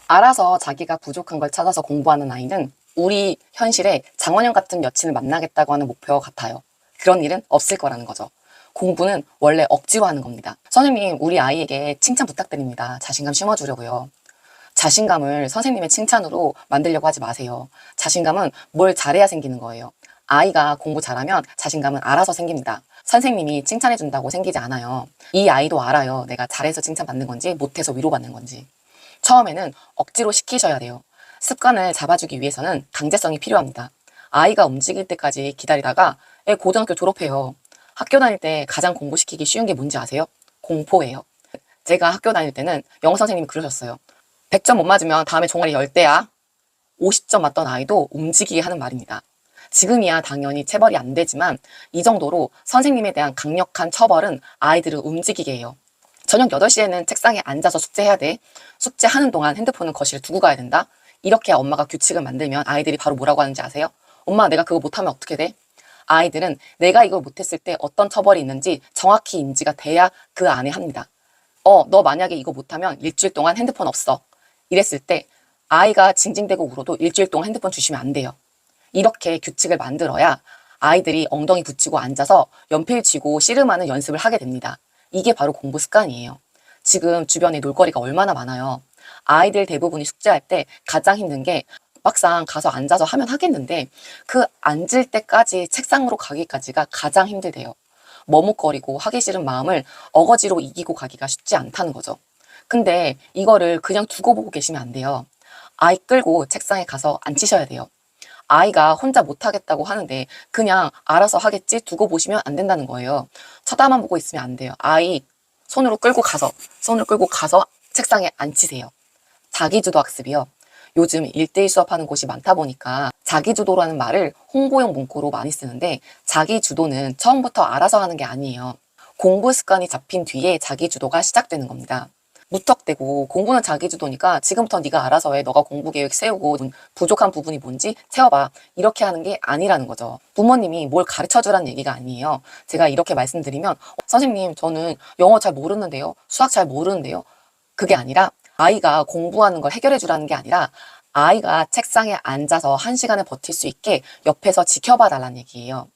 알아서 자기가 부족한 걸 찾아서 공부하는 아이는 우리 현실에 장원영 같은 여친을 만나겠다고 하는 목표 같아요. 그런 일은 없을 거라는 거죠. 공부는 원래 억지로 하는 겁니다. 선생님, 우리 아이에게 칭찬 부탁드립니다. 자신감 심어주려고요. 자신감을 선생님의 칭찬으로 만들려고 하지 마세요. 자신감은 뭘 잘해야 생기는 거예요. 아이가 공부 잘하면 자신감은 알아서 생깁니다. 선생님이 칭찬해준다고 생기지 않아요. 이 아이도 알아요. 내가 잘해서 칭찬받는 건지 못해서 위로받는 건지. 처음에는 억지로 시키셔야 돼요. 습관을 잡아주기 위해서는 강제성이 필요합니다. 아이가 움직일 때까지 기다리다가 애 고등학교 졸업해요. 학교 다닐 때 가장 공부시키기 쉬운 게 뭔지 아세요? 공포예요. 제가 학교 다닐 때는 영어 선생님이 그러셨어요. 100점 못 맞으면 다음에 종아리 10대야. 50점 맞던 아이도 움직이게 하는 말입니다. 지금이야 당연히 체벌이 안 되지만 이 정도로 선생님에 대한 강력한 처벌은 아이들을 움직이게 해요. 저녁 8시에는 책상에 앉아서 숙제해야 돼. 숙제하는 동안 핸드폰은 거실에 두고 가야 된다. 이렇게 엄마가 규칙을 만들면 아이들이 바로 뭐라고 하는지 아세요? 엄마, 내가 그거 못하면 어떻게 돼? 아이들은 내가 이걸 못했을 때 어떤 처벌이 있는지 정확히 인지가 돼야 그 안에 합니다. 너 만약에 이거 못하면 일주일 동안 핸드폰 없어. 이랬을 때 아이가 징징대고 울어도 일주일 동안 핸드폰 주시면 안 돼요. 이렇게 규칙을 만들어야 아이들이 엉덩이 붙이고 앉아서 연필 쥐고 씨름하는 연습을 하게 됩니다. 이게 바로 공부 습관이에요. 지금 주변에 놀거리가 얼마나 많아요. 아이들 대부분이 숙제할 때 가장 힘든 게 막상 가서 앉아서 하면 하겠는데 그 앉을 때까지 책상으로 가기까지가 가장 힘들대요. 머뭇거리고 하기 싫은 마음을 어거지로 이기고 가기가 쉽지 않다는 거죠. 근데 이거를 그냥 두고 보고 계시면 안 돼요. 아이 끌고 책상에 가서 앉히셔야 돼요. 아이가 혼자 못하겠다고 하는데 그냥 알아서 하겠지 두고 보시면 안 된다는 거예요. 쳐다만 보고 있으면 안 돼요. 아이 손으로 끌고 가서 책상에 앉히세요. 자기주도 학습이요. 요즘 1대1 수업하는 곳이 많다 보니까 자기주도라는 말을 홍보용 문구로 많이 쓰는데 자기주도는 처음부터 알아서 하는 게 아니에요. 공부 습관이 잡힌 뒤에 자기주도가 시작되는 겁니다. 무턱대고 공부는 자기주도니까 지금부터 네가 알아서 해. 너가 공부 계획 세우고 부족한 부분이 뭔지 채워봐. 이렇게 하는 게 아니라는 거죠. 부모님이 뭘 가르쳐주라는 얘기가 아니에요. 제가 이렇게 말씀드리면 선생님 저는 영어 잘 모르는데요. 수학 잘 모르는데요. 그게 아니라 아이가 공부하는 걸 해결해 주라는 게 아니라 아이가 책상에 앉아서 1시간을 버틸 수 있게 옆에서 지켜봐 달라는 얘기예요.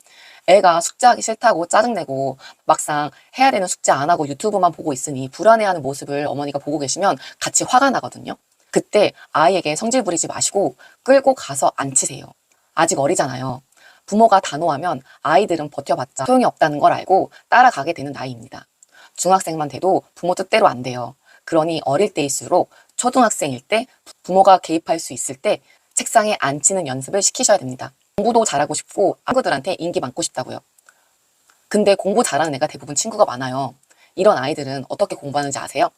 애가 숙제하기 싫다고 짜증내고 막상 해야 되는 숙제 안 하고 유튜브만 보고 있으니 불안해하는 모습을 어머니가 보고 계시면 같이 화가 나거든요. 그때 아이에게 성질 부리지 마시고 끌고 가서 앉히세요. 아직 어리잖아요. 부모가 단호하면 아이들은 버텨봤자 소용이 없다는 걸 알고 따라가게 되는 나이입니다. 중학생만 돼도 부모 뜻대로 안 돼요. 그러니 어릴 때일수록 초등학생일 때 부모가 개입할 수 있을 때 책상에 앉히는 연습을 시키셔야 됩니다. 공부도 잘하고 싶고 친구들한테 인기 많고 싶다고요. 근데 공부 잘하는 애가 대부분 친구가 많아요. 이런 아이들은 어떻게 공부하는지 아세요?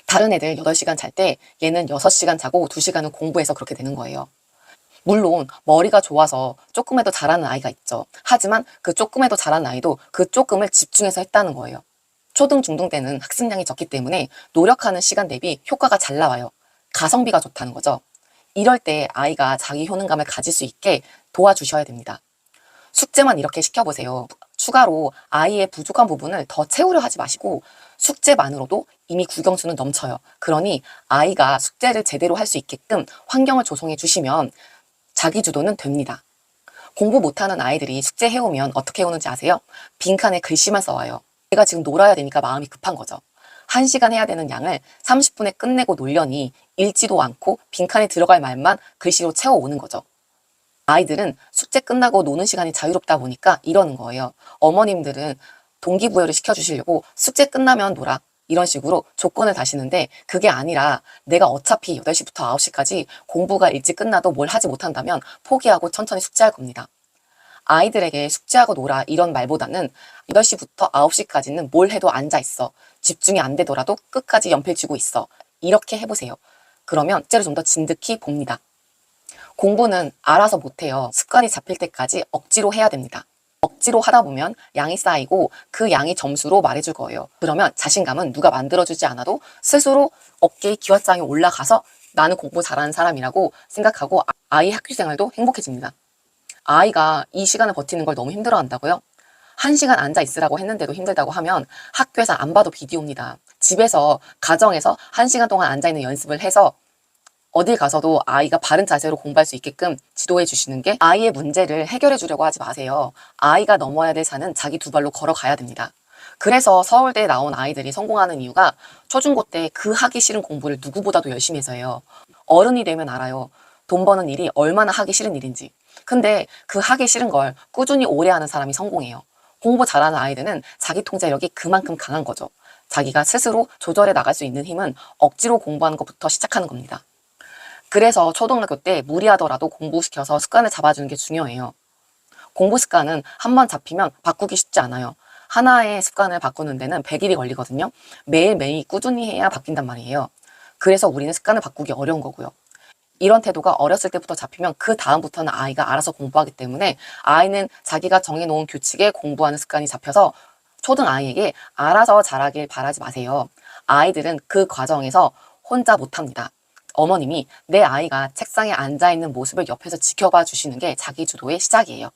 다른 애들 8시간 잘 때 얘는 6시간 자고 2시간은 공부해서 그렇게 되는 거예요. 물론 머리가 좋아서 조금해도 잘하는 아이가 있죠. 하지만 그 조금해도 잘하는 아이도 그 조금을 집중해서 했다는 거예요. 초등, 중등 때는 학습량이 적기 때문에 노력하는 시간 대비 효과가 잘 나와요. 가성비가 좋다는 거죠. 이럴 때 아이가 자기 효능감을 가질 수 있게 도와주셔야 됩니다. 숙제만 이렇게 시켜보세요. 추가로 아이의 부족한 부분을 더 채우려 하지 마시고 숙제만으로도 이미 국영수는 넘쳐요. 그러니 아이가 숙제를 제대로 할 수 있게끔 환경을 조성해 주시면 자기주도는 됩니다. 공부 못하는 아이들이 숙제 해오면 어떻게 해오는지 아세요? 빈칸에 글씨만 써와요. 내가 지금 놀아야 되니까 마음이 급한 거죠. 1시간 해야 되는 양을 30분에 끝내고 놀려니 읽지도 않고 빈칸에 들어갈 말만 글씨로 채워오는 거죠. 아이들은 숙제 끝나고 노는 시간이 자유롭다 보니까 이러는 거예요. 어머님들은 동기부여를 시켜주시려고 숙제 끝나면 놀아. 이런 식으로 조건을 다시는데 그게 아니라 내가 어차피 8시부터 9시까지 공부가 일찍 끝나도 뭘 하지 못한다면 포기하고 천천히 숙제할 겁니다. 아이들에게 숙제하고 놀아 이런 말보다는 8시부터 9시까지는 뭘 해도 앉아있어. 집중이 안 되더라도 끝까지 연필 쥐고 있어. 이렇게 해보세요. 그러면 숙제를 좀 더 진득히 봅니다. 공부는 알아서 못해요. 습관이 잡힐 때까지 억지로 해야 됩니다. 억지로 하다 보면 양이 쌓이고 그 양이 점수로 말해줄 거예요. 그러면 자신감은 누가 만들어주지 않아도 스스로 어깨의 기왓장이 올라가서 나는 공부 잘하는 사람이라고 생각하고 아이 학교 생활도 행복해집니다. 아이가 이 시간을 버티는 걸 너무 힘들어 한다고요? 1시간 앉아 있으라고 했는데도 힘들다고 하면 학교에서 안 봐도 비디오입니다. 집에서 가정에서 1시간 동안 앉아있는 연습을 해서 어딜 가서도 아이가 바른 자세로 공부할 수 있게끔 지도해 주시는 게 아이의 문제를 해결해 주려고 하지 마세요. 아이가 넘어야 될 산은 자기 두 발로 걸어가야 됩니다. 그래서 서울대에 나온 아이들이 성공하는 이유가 초중고 때 그 하기 싫은 공부를 누구보다도 열심히 해서예요. 어른이 되면 알아요. 돈 버는 일이 얼마나 하기 싫은 일인지. 근데 그 하기 싫은 걸 꾸준히 오래 하는 사람이 성공해요. 공부 잘하는 아이들은 자기 통제력이 그만큼 강한 거죠. 자기가 스스로 조절해 나갈 수 있는 힘은 억지로 공부하는 것부터 시작하는 겁니다. 그래서 초등학교 때 무리하더라도 공부시켜서 습관을 잡아주는 게 중요해요. 공부 습관은 한번 잡히면 바꾸기 쉽지 않아요. 하나의 습관을 바꾸는 데는 100일이 걸리거든요. 매일매일 꾸준히 해야 바뀐단 말이에요. 그래서 우리는 습관을 바꾸기 어려운 거고요. 이런 태도가 어렸을 때부터 잡히면 그 다음부터는 아이가 알아서 공부하기 때문에 아이는 자기가 정해놓은 규칙에 공부하는 습관이 잡혀서 초등 아이에게 알아서 잘하길 바라지 마세요. 아이들은 그 과정에서 혼자 못합니다. 어머님이 내 아이가 책상에 앉아있는 모습을 옆에서 지켜봐 주시는 게 자기 주도의 시작이에요.